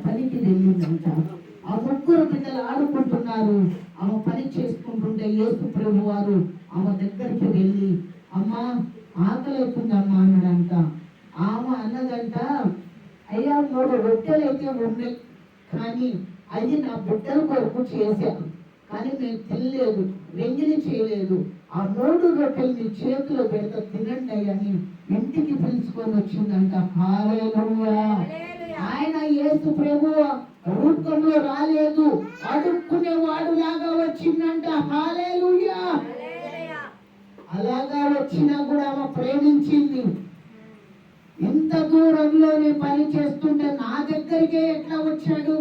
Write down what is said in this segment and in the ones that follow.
పనికి వెళ్ళిందంట. ఆ ముగ్గురు బిడ్డలు ఆడుకుంటున్నారు. ఆమె పని చేసుకుంటుంటే యేసు ప్రభు వారు ఆమె దగ్గరికి వెళ్ళి, అమ్మా ఆకలి అవుతుందమ్మా అన్నాడంట. ఆమె అన్నదంట, అయ్యా 3 రొట్టెలు అయితే ఉన్నాయి, కానీ అది నా బిడ్డల కొరకు చేశాను, కానీ నేను తినలేదు, వెంగిలి చేయలేదు. ఆ 3 రొట్టెలు మీ చేతిలో పెడతా, తినండి అని ఇంటికి పిలుచుకొని వచ్చిందంట. హల్లెలూయా. ఆయన యేసు ప్రభు రూపంలో రాలేదు, అడుక్కునేవాడు లాగా వచ్చిందంట. హల్లెలూయా. అలాగా వచ్చినా కూడా ఆమె ప్రేమించింది. ఇంత దూరంలోనే పని చేస్తుంటే నా దగ్గరికే ఎట్లా వచ్చాడు?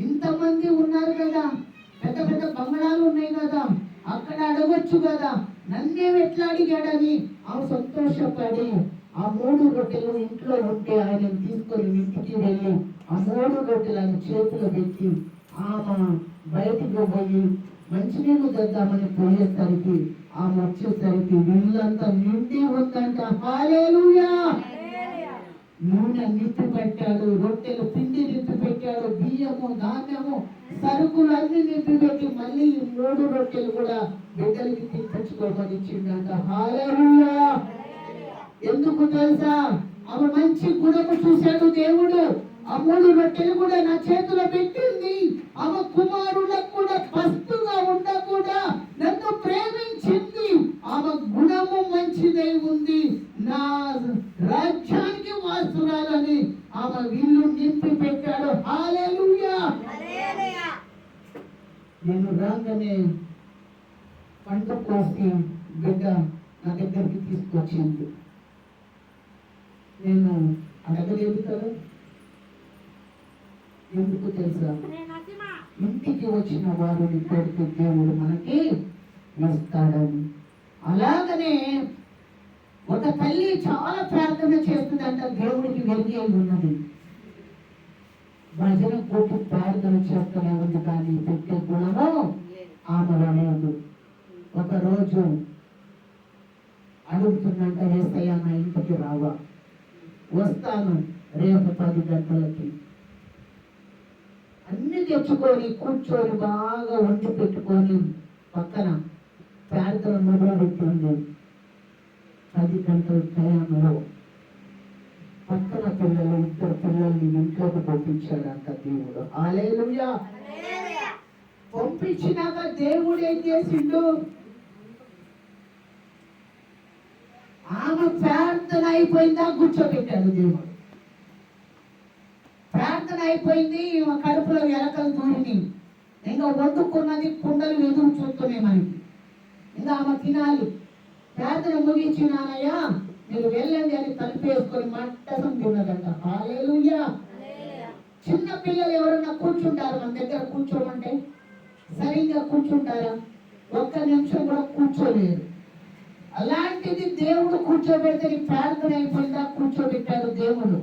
ఇంతమంది ఉన్నారు కదా, పెద్ద పెద్ద బంగళాలు ఉన్నాయి కదా, అక్కడ అడగొచ్చు కదా, నన్నేం ఎట్లా అడిగాడని ఆమె సంతోషపడి ఆ 3 రొట్టెలు ఇంట్లో ఉంటే ఆయన తీసుకొని ఇంటికి వెళ్ళి ఆ 3 రొట్టెలు ఆయన చేతిలో పెట్టి ఆమె బయటికి పోయి మంచినీళ్ళు తెద్దామని పోయేసరికి ఆమె వచ్చేసరికి ఇల్లంతా నిండి ఉందంట. హల్లెలూయా. నూనె నింపి పెట్టాడు, రొట్టెలు పిండి నింపి పెట్టాడు, బియ్యము ధాన్యము సరుకులు అన్ని నింపి పెట్టి మళ్ళీ 3 రొట్టెలు కూడా బిడ్డలకి తినిపించుకోమని ఇచ్చిందంట. హల్లెలూయా. ఎందుకు తెలుసా? ఆమె మంచి గుణము చూశాడు దేవుడు. ఆ 3 రొట్టెలు కూడా నా చేతిలో పెట్టింది. ఆమె కుమారులకు కూడా పస్తుగా ఉండకుండా నన్ను ప్రేమించింది. ఆమె గుణము మంచిదై ఉంది, నా రాజ్యానికి వాసురాలని ఆమె ఇల్లు నింపి పెట్టాడు. హల్లెలూయా. నేను రాగానే పంట కోసి బిడ్డ నా దగ్గరికి తీసుకొచ్చింది. నేను అడగలేదు కదా. ఎందుకు తెలుసా? ఇంటికి వచ్చిన వారిని కొడుకు దేవుడు మనకి ఇస్తాడని. అలాగనే ఒక తల్లి చాలా ప్రార్థన చేస్తుందంట, దేవుడికి వెలిగి ఉన్నది. భజన కొట్టి ప్రార్థన చేస్తూనే ఉంది, కానీ పెట్టే గుణము ఆమెలో లేదు. ఒకరోజు అడుగుతుందంట, యేసయ్య నా ఇంటికి రావా? వస్తాను రేపు 10 గంటలకి. అన్ని తెచ్చుకొని కూర్చొని బాగా వండి పెట్టుకొని పక్కన ప్రార్థన మొదలుపెట్టింది. 10 గంటల టైంలో పక్కన పిల్లలు 2 పిల్లల్ని ఇంట్లోకి పంపించాడంట దేవుడు. హల్లెలూయా. పంపించినాక దేవుడు ఏం చేసిండు? ఆమె ప్రార్థన అయిపోయిందా కూర్చోబెట్టాడు దేవుడు. ప్రార్థన అయిపోయింది, కడుపులో ఎలకలు దూరిని, ఇంకా వండుకున్నది కుండలు ఎదురు చూస్తున్నాయి మనకి, ఇంకా ఆమె తినాలి. ప్రార్థన ముగించినానయ్యా మీరు వెళ్ళండి అని తలుపేసుకొని మట్టసం తిన్నదంట. హల్లెలూయా. చిన్న పిల్లలు ఎవరన్నా కూర్చుంటారు మన దగ్గర? కూర్చోమంటే సరిగ్గా కూర్చుంటారా? 1 నిమిషం కూడా కూర్చోలేరు. అలాంటిది దేవుడు కూర్చోబెడితే నీ ప్రార్థన అయిపోయిందా కూర్చోబెట్టాడు దేవుడు.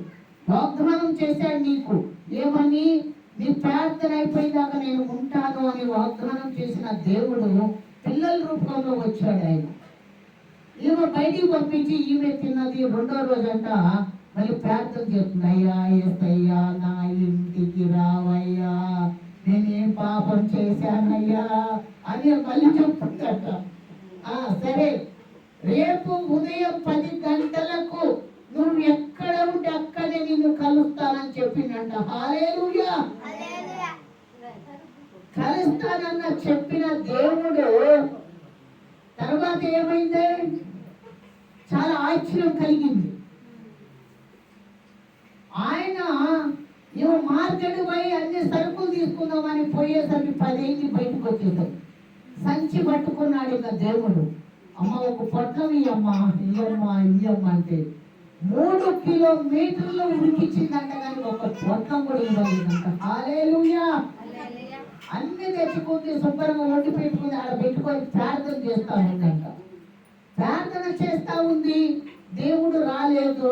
వాగ్దానం చేశాడు నీకు, ఏమని? నీ ప్రార్థన అయిపోయిందాక నేను ఉంటాను అని వాగ్దానం చేసిన దేవుడు పిల్లల రూపంలో వచ్చాడు. ఆయన ఈమె బయటికి పంపించి ఈమె తిన్నది. 2వ రోజంట మళ్ళీ ప్రార్థన చేస్తుంది, అయ్యా యేసయ్యా నా ఇంటికి రావయ్యా, నేనేం పాపం చేశానయ్యా అని మళ్ళీ చెప్తుందట. సరే రేపు ఉదయం 10 గంటలకు నువ్వు ఎక్కడ ఉంటే అక్కడే నిన్ను కలుస్తానని చెప్పిందంట. హల్లెలూయా. కలుస్తానన్న చెప్పిన దేవుడు తర్వాత ఏమైంది? చాలా ఆశ్చర్యం కలిగింది. ఆయన ఇవి మార్కెట్ పోయి అన్ని సరుకులు తీసుకుందామని పోయేసరికి 10 అయింది, బయటకు వచ్చేసరికి సంచి పట్టుకున్నాడు. ఇంకా దేవుడు, అమ్మ ఒక పొట్లం ఇయ్యమ్మా ఇయ్యమ్మా అంటే 3 కిలోమీటర్లు ఉరికిచ్చిందంట, కానీ ఒక పొట్లం కూడా ఇవ్వలేదంట. హల్లెలూయా. అన్ని తెచ్చుకుంది, శుభ్రంగా వండి పెట్టుకుంది, ఆడ పెట్టుకొని ప్రార్థన చేస్తా ఉందంట. ప్రార్థన చేస్తా ఉంది, దేవుడు రాలేదు.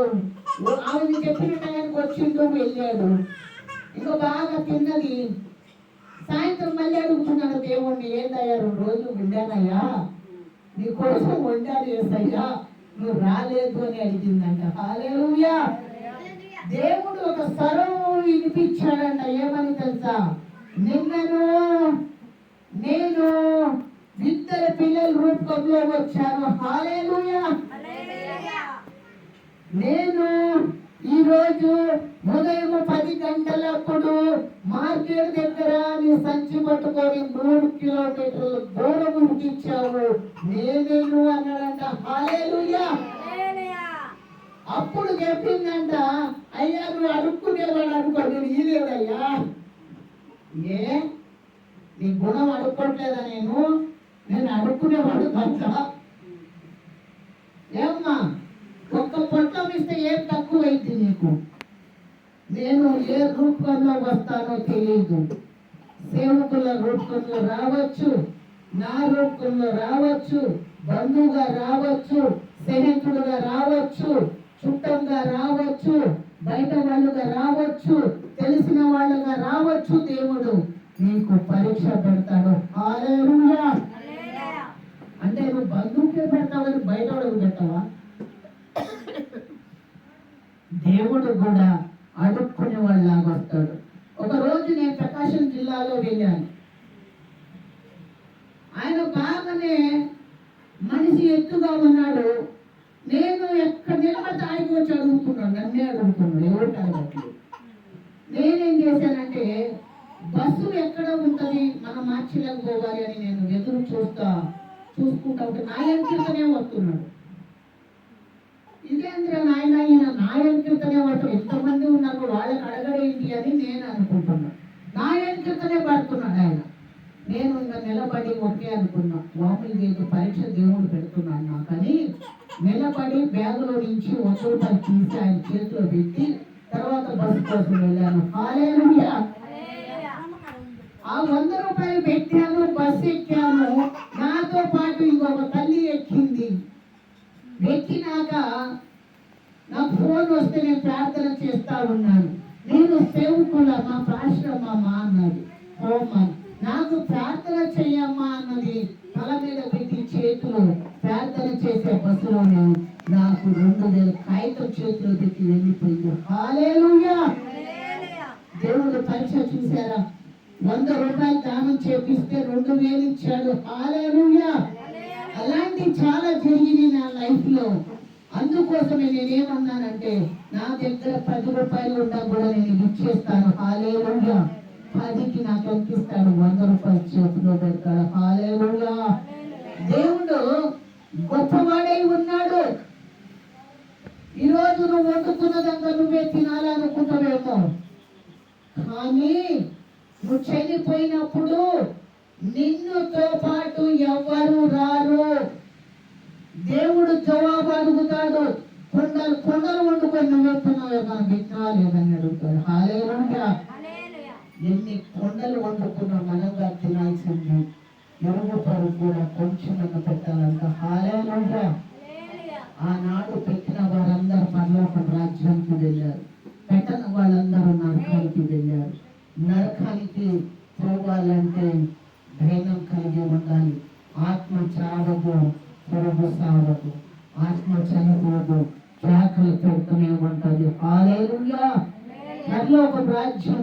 ఆమె చెప్పిన టైంకి వచ్చిండు, వెళ్ళాడు. ఇంకా బాగా తిన్నది. సాయంత్రం మళ్ళీ అడుగుతున్నాడు దేవుణ్ణి, ఏందయ్యా 2 రోజులు ఉండానయ్యా, నీకోసం వండాలి యేసయ్యా, నువ్వు రాలేదు అని అడిగిందంట. హల్లెలూయా. దేవుడు ఒక సర్వం వినిపించాడంట. ఏమని తెలుసా? నేను ఇద్దరు పిల్లల రూపంలో వచ్చాను. హల్లెలూయా. నేను ఈరోజు ఉదయం 10 గంటలప్పుడు మార్కెట్ దగ్గర నీ సంచి పట్టుకొని 3 కిలోమీటర్ల దూరం ఉడికిచ్చావు. నేనేను అన్నాడంట. హల్లెలూయా. అప్పుడు చెప్పిందంట, అయ్యా నువ్వు అడుక్కునేవాడు అనుకో, నేను ఈలేదయ్యా. నీ గుణం అడుక్కోవట్లేదా? నేను అడుక్కునేవాడు కదా. ఏమ్మా, ఒక్క పొట్టం ఇస్తే ఏం తక్కువైంది నీకు? నేను ఏ రూపంలో వస్తానో తెలియదు. సేవకుల రూపంలో రావచ్చు, నా రూపంలో రావచ్చు, బంధువుగా రావచ్చు, స్నేహితుడుగా రావచ్చు, చుట్టంగా రావచ్చు, బయట వాళ్ళుగా రావచ్చు, తెలిసిన వాళ్ళుగా రావచ్చు. దేవుడు నీకు పరీక్ష పెడతాడు. హల్లెలూయా. అంటే నువ్వు బంధువుకే పెడతావని బయట వాళ్ళకి పెట్టావా? దేవుడు కూడా అడుక్కునే వాళ్ళలాగా వస్తాడు. ఒకరోజు నేను ప్రకాశం జిల్లాలో వెళ్ళాను. ఆయన బాగానే మనిషి ఎత్తుగా ఉన్నాడు. నేను ఎక్కడ నిలబడితే ఆయనకు వచ్చి అడుగుతున్నాడు, నన్నే అడుగుతున్నాడు, ఎవరికి అడగట్లేదు. నేనేం చేశానంటే, బస్సు ఎక్కడ ఉంటుంది, మనం మార్చిలకు పోవాలి అని నేను ఎదురు చూసుకుంటా ఉంటే నా ఎంకితనే వస్తున్నాడు. ఇదేంద్ర నాయన, ఈయన నా ఎంకితనే వస్తాడు, ఎంతమంది ఉన్నారు వాళ్ళకి అడగడేంటి అని నేను అనుకుంటున్నాను. నా ఎంకితనే పడుతున్నాడు ఆయన. నేను ఇంకా నిలబడి ఒకే అనుకున్నా, వాములు లేదు, పరీక్ష దేవుడు పెడుతున్నాను నాకని నిలబడి బ్యాగులో నుంచి 100 రూపాయలు తీసి ఆయన చేతిలో పెట్టి తర్వాత బస్సు కోసం వెళ్ళాను. హల్లెలూయా. ఆ 100 రూపాయలు పెట్టాను, బస్సు ఎక్కాను. నాతో పాటు ఇంకొక తల్లి ఎక్కింది. ఎక్కినాక నాకు ఫోన్ వస్తే నేను ప్రార్థన చేస్తా ఉన్నాను. నేను సేవకుల మా పాస్టర్ మా అన్నది హోమన్, నాకు ప్రార్థన చెయ్యమ్మా అన్నది. తల మీద పెట్టి చేతులు ప్రార్థన చేసే బస్సులోనే నాకు 2000 కాగితం చేతిలో పెట్టి వెళ్ళిపోయింది. హల్లెలూయా. దేవుడు పరీక్ష చూసారా? 100 రూపాయలు దానం చేపిస్తే 2000 ఇచ్చాడు. హల్లెలూయా. అలాంటి చాలా జరిగింది నా లైఫ్ లో. అందుకోసమే నేనేమన్నానంటే, నా దగ్గర 10 రూపాయలు ఉన్నా కూడా నేను ఇచ్చేస్తాను. హల్లెలూయా. 10కి నాకు ఎంత ఇస్తాడు? 100 రూపాయలు చేతిలో పెడతాడు. హల్లెలూయా. దేవుడు గొప్పవాడై ఉన్నాడు. ఈరోజు నువ్వు వండుకున్నదంతా నువ్వే తినాలనుకుంటావేమో, కానీ నువ్వు చనిపోయినప్పుడు నిన్నుతో పాటు ఎవ్వరు రారు. దేవుడు జవాబు అడుగుతాడు. కొండలు వండుకొని నువ్వెత్తున్నావే మనం పెట్టినా లేదని అడుగుతాడు. హల్లెలూయా. ఎన్ని కొండలు వండుకున్నా మనగా తినాల్సింది ఎరుగు పరుగు కూడా కొంచెం పెట్టాలంట. హల్లెలూయా. ఆనాడు పెట్టిన వారందరూ పరలోక రాజ్యానికి వెళ్ళారు, పెట్టిన వాళ్ళందరూ నరకానికి వెళ్ళారు. నరకానికి పోవాలంటే ధైర్యం కలిగి ఉండాలి. ఆత్మ చావదు, పొరుగు సావదు. ఆత్మ చనిపోదు, కేకలు పెడుతూనే ఉంటుంది. హల్లెలూయా. పరలోక రాజ్యం